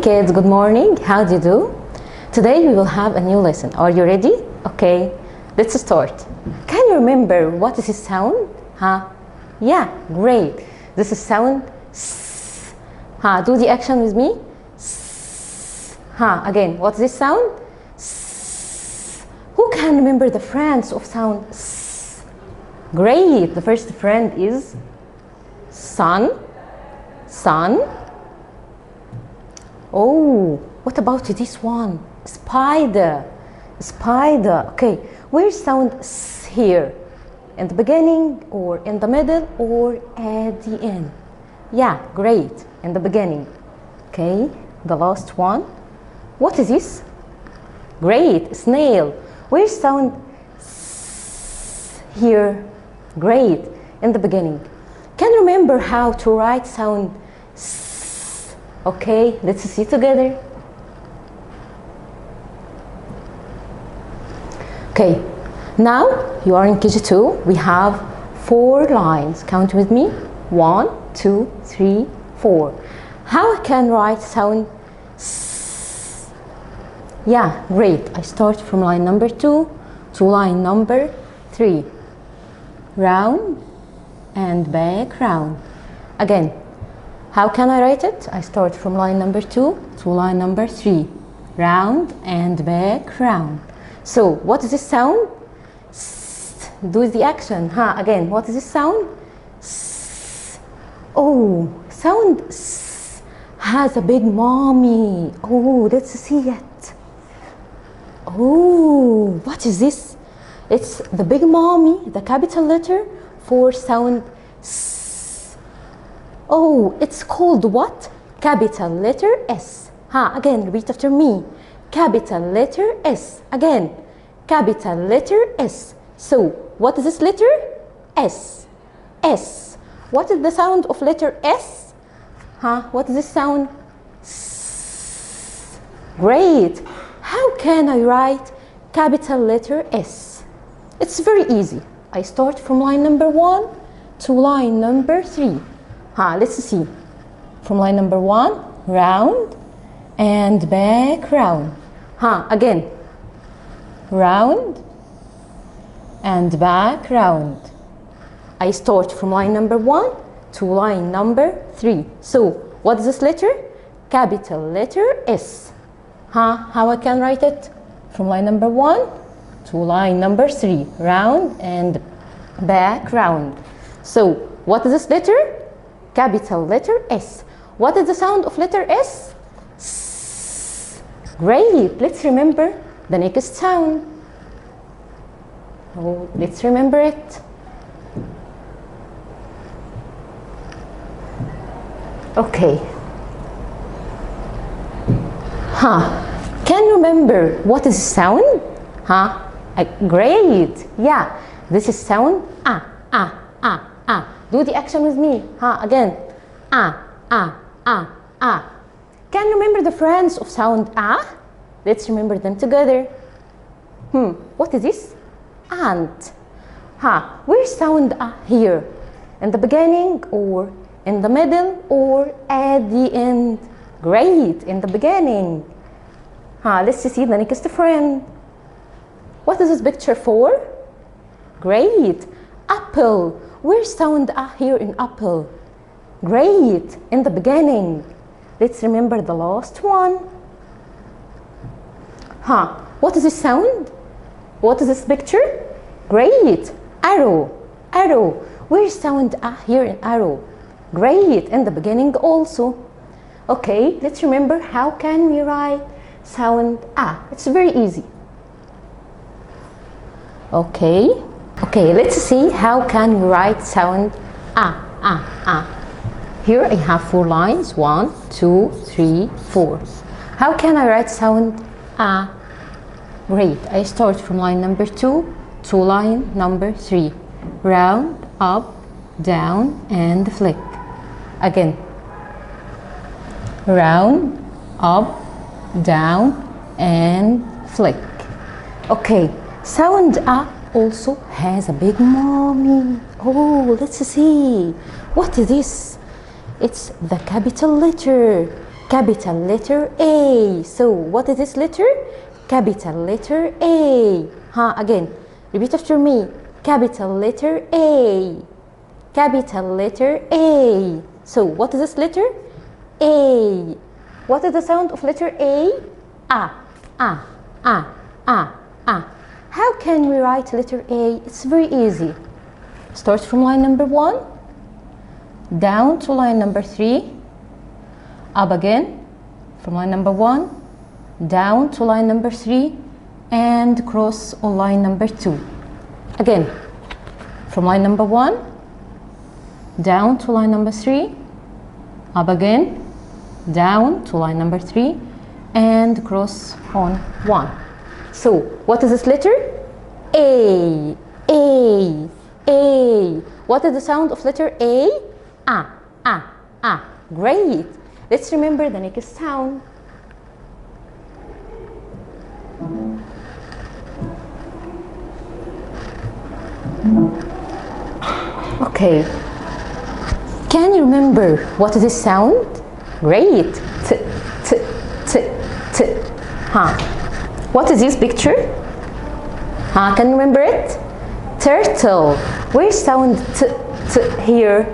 kids, good morning. How do you do? Today we will have a new lesson. Are you ready? Okay, let's start. Can you remember what is this sound? Yeah, great. This is sound S. Do the action with me. S. Again, what's this sound? S. Who can remember the friends of sound S? Great. The first friend is sun. Sun. Oh, what about this one? Spider. Spider. Okay, where's sound S here? In the beginning or in the middle or at the end? Yeah, great. In the beginning. Okay, the last one. What is this? Great, snail. Where's sound S here? Great, in the beginning. Can you remember how to write sound S? Okay, let's see together. Okay, now you are in KG2. We have 4 lines. Count with me. 1, 2, 3, 4. How I can write sound S? Yeah, great. I start from line number 2 to line number 3. Round and back, round. Again, how can I write it? I start from line number 2 to line number 3. Round and back, round. So, what is this sound? S. Do the action. Again, what is this sound? S. Oh, sound S has a big mommy. Oh, let's see it. Oh, what is this? It's the big mommy, the capital letter for sound S. Oh, it's called what? Capital letter S. Again, repeat after me. Capital letter S. Again, capital letter S. So, what is this letter? S. S. What is the sound of letter S? What is this sound? S. Great. How can I write capital letter S? It's very easy. I start from line number 1 to line number 3. Let's see. From line number 1, round and back, round. Again. Round and back, round. I start from line number 1 to line number 3. So, what is this letter? Capital letter S. How I can write it? From line number 1 to line number 3. Round and back, round. So, what is this letter? Capital letter S. What is the sound of letter S? S. Great. Let's remember the next sound. Oh, let's remember it. Okay. Can you remember what is sound? Great. Yeah. This is sound Do the action with me. Again. Can you remember the friends of sound A? Let's remember them together. What is this? Ant. Where's sound A here? In the beginning or in the middle or at the end? Great, in the beginning. Let's see the next friend. What is this picture for? Great, apple. Where's sound A here in apple? Great, in the beginning. Let's remember the last one. What is this sound? What is this picture? Great, arrow. Arrow. Where's sound A here in arrow? Great, in the beginning also. Okay, let's remember how can we write sound A. It's very easy. Okay, let's see how can we write sound A. Here I have 4 lines. 1, 2, 3, 4. How can I write sound A? Great. I start from line number 2 to line number 3. Round, up, down, and flick. Again. Round, up, down, and flick. Okay. Sound A also has a big mommy. Oh, let's see. What is this? It's the capital letter. capital letter A. So what is this letter? Capital letter A. Again, repeat after me. Capital letter A. Capital letter A. So what is this letter? A. What is the sound of letter A? How can we write letter A? It's very easy. Start from line number 1, down to line number 3, up again from line number 1, down to line number 3, and cross on line number 2. Again, from line number 1, down to line number 3, up again, down to line number 3, and cross on 1. So, what is this letter? A. A. A. What is the sound of letter A? Great. Let's remember the next sound. Okay. Can you remember what is this sound? Great. T, t, t, t. What is this picture? Can you remember it? Turtle. Where's sound t, t here?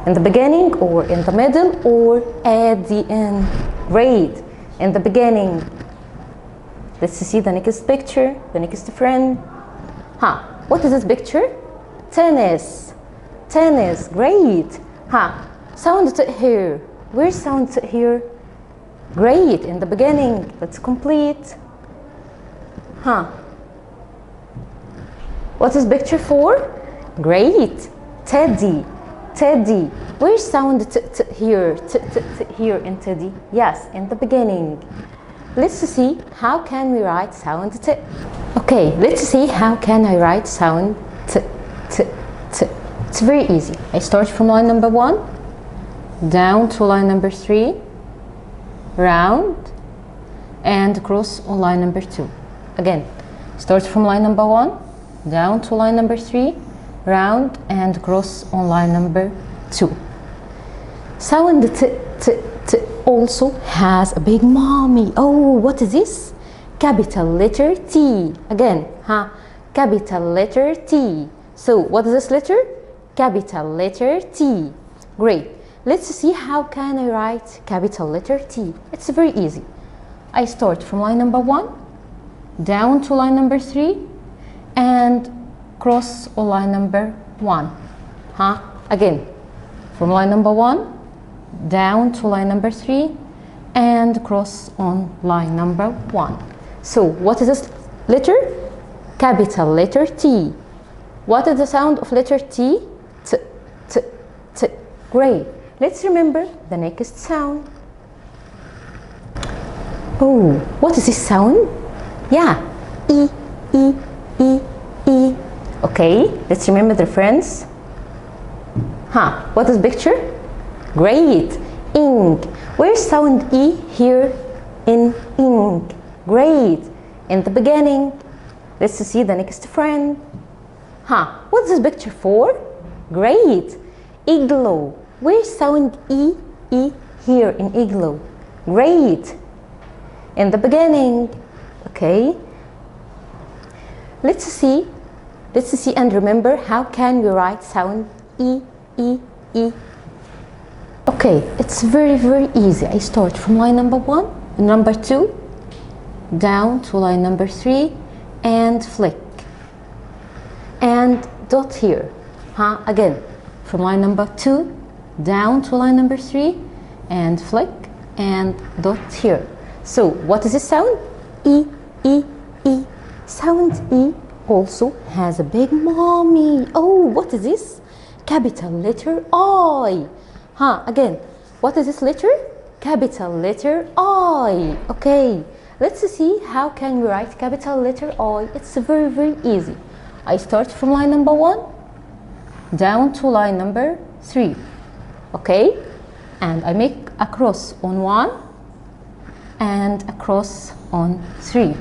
In the beginning or in the middle or at the end? Great. In the beginning. Let's see the next picture, the next friend. What is this picture? Tennis. Tennis. Great. Sound t here. Where's sound t here? Great. In the beginning. Let's complete. What is picture for? Great. Teddy. Teddy. Where's sound t, t here? T, t, t here in teddy? Yes, in the beginning. Let's see how can we write sound t. Okay, let's see how can I write sound t, t, t. It's very easy. I start from line number 1, down to line number 3, round, and cross on line number 2. Again, start from line number 1, down to line number 3, round, and cross on line number 2. Sound t, t, t also has a big mommy. Oh, what is this? Capital letter T. Again, capital letter T. So, what is this letter? Capital letter T. Great. Let's see how can I write capital letter T. It's very easy. I start from line number 1, down to line number 3, and cross on line number 1. Again, from line number 1, down to line number 3, and cross on line number 1. So, what is this letter? Capital letter T. What is the sound of letter T? T, t, t. Great. Let's remember the next sound. Oh, what is this sound? Yeah, E, E, E, E. Okay, let's remember the friends. What is picture? Great. Ink. Where's sound E here in ink? Great. In the beginning. Let's see the next friend. What's this picture for? Great. Igloo. Where's sound E, E here in igloo? Great. In the beginning. Okay. Let's see and remember how can we write sound E, E, E. Okay, it's very, very easy. I start from line number 1, number 2, down to line number 3, and flick. And dot here. Again, from line number 2, down to line number 3, and flick, and dot here. So, what is this sound? E, E, E. Sound E also has a big mommy. Oh, what is this? Capital letter I. Again, what is this letter? Capital letter I. Okay, let's see how can we write capital letter I. It's very, very easy. I start from line number 1, down to line number 3. Okay, and I make a cross on 1 and a cross on 3.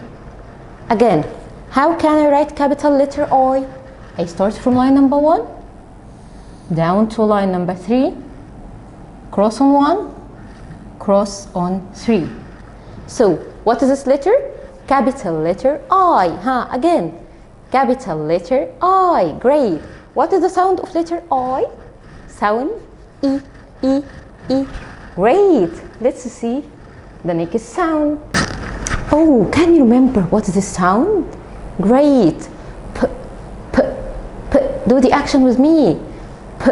Again, how can I write capital letter I? I start from line number 1, down to line number 3, cross on 1, cross on 3. So what is this letter? Capital letter I. Again, capital letter I. Great. What is the sound of letter I? Sound E, E, E. Great. Let's see the next sound. Oh, can you remember what is this sound? Great. P, P, P. Do the action with me. P,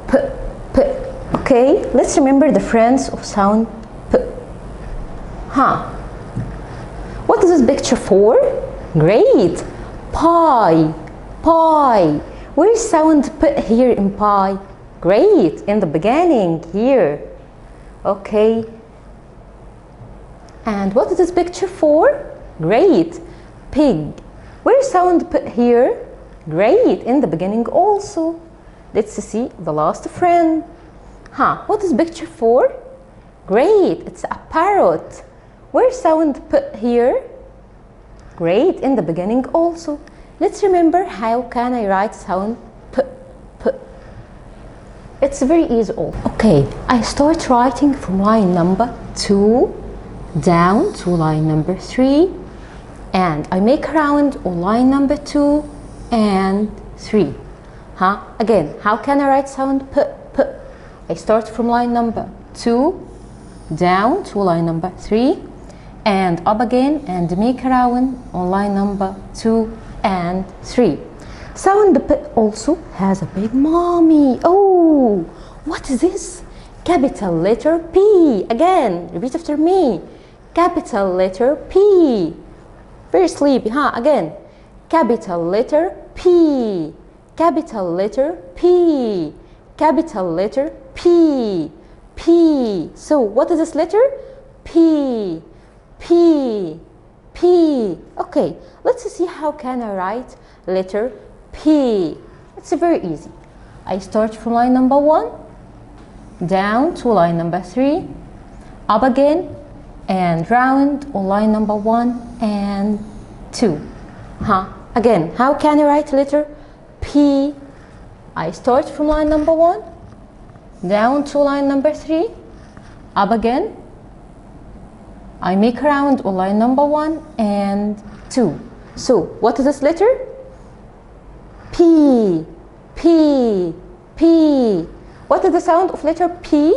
P, P. Okay, let's remember the friends of sound P. What is this picture for? Great. Pie. Pie. Where's sound P here in pie? Great. In the beginning here. Okay. And what is this picture for? Great. Pig. Where's sound P here? Great. In the beginning also. Let's see the last friend. What is picture for? Great. It's a parrot. Where's sound P here? Great. In the beginning also. Let's remember how can I write sound P, P. It's very easy all. Okay, I start writing from line number 2 down to line number 3, and I make a round on line number 2 and 3. Again, how can I write sound P, P? I start from line number 2 down to line number 3 and up again and make a round on line number 2 and 3. Sound P also has a big mommy. Oh, what is this? Capital letter P. Again, repeat after me. Capital letter P. Very sleepy, Again. Capital letter P. Capital letter P. Capital letter P. P. So what is this letter? P. P. P. Okay, let's see how can I write letter P. It's very easy. I start from line number 1 down to line number 3, up again and round on line number 1 and 2. Again, how can I write letter P? I start from line number 1 down to line number 3, up again. I make a round on line number 1 and 2. So what is this letter? P. P. P. What is the sound of letter P?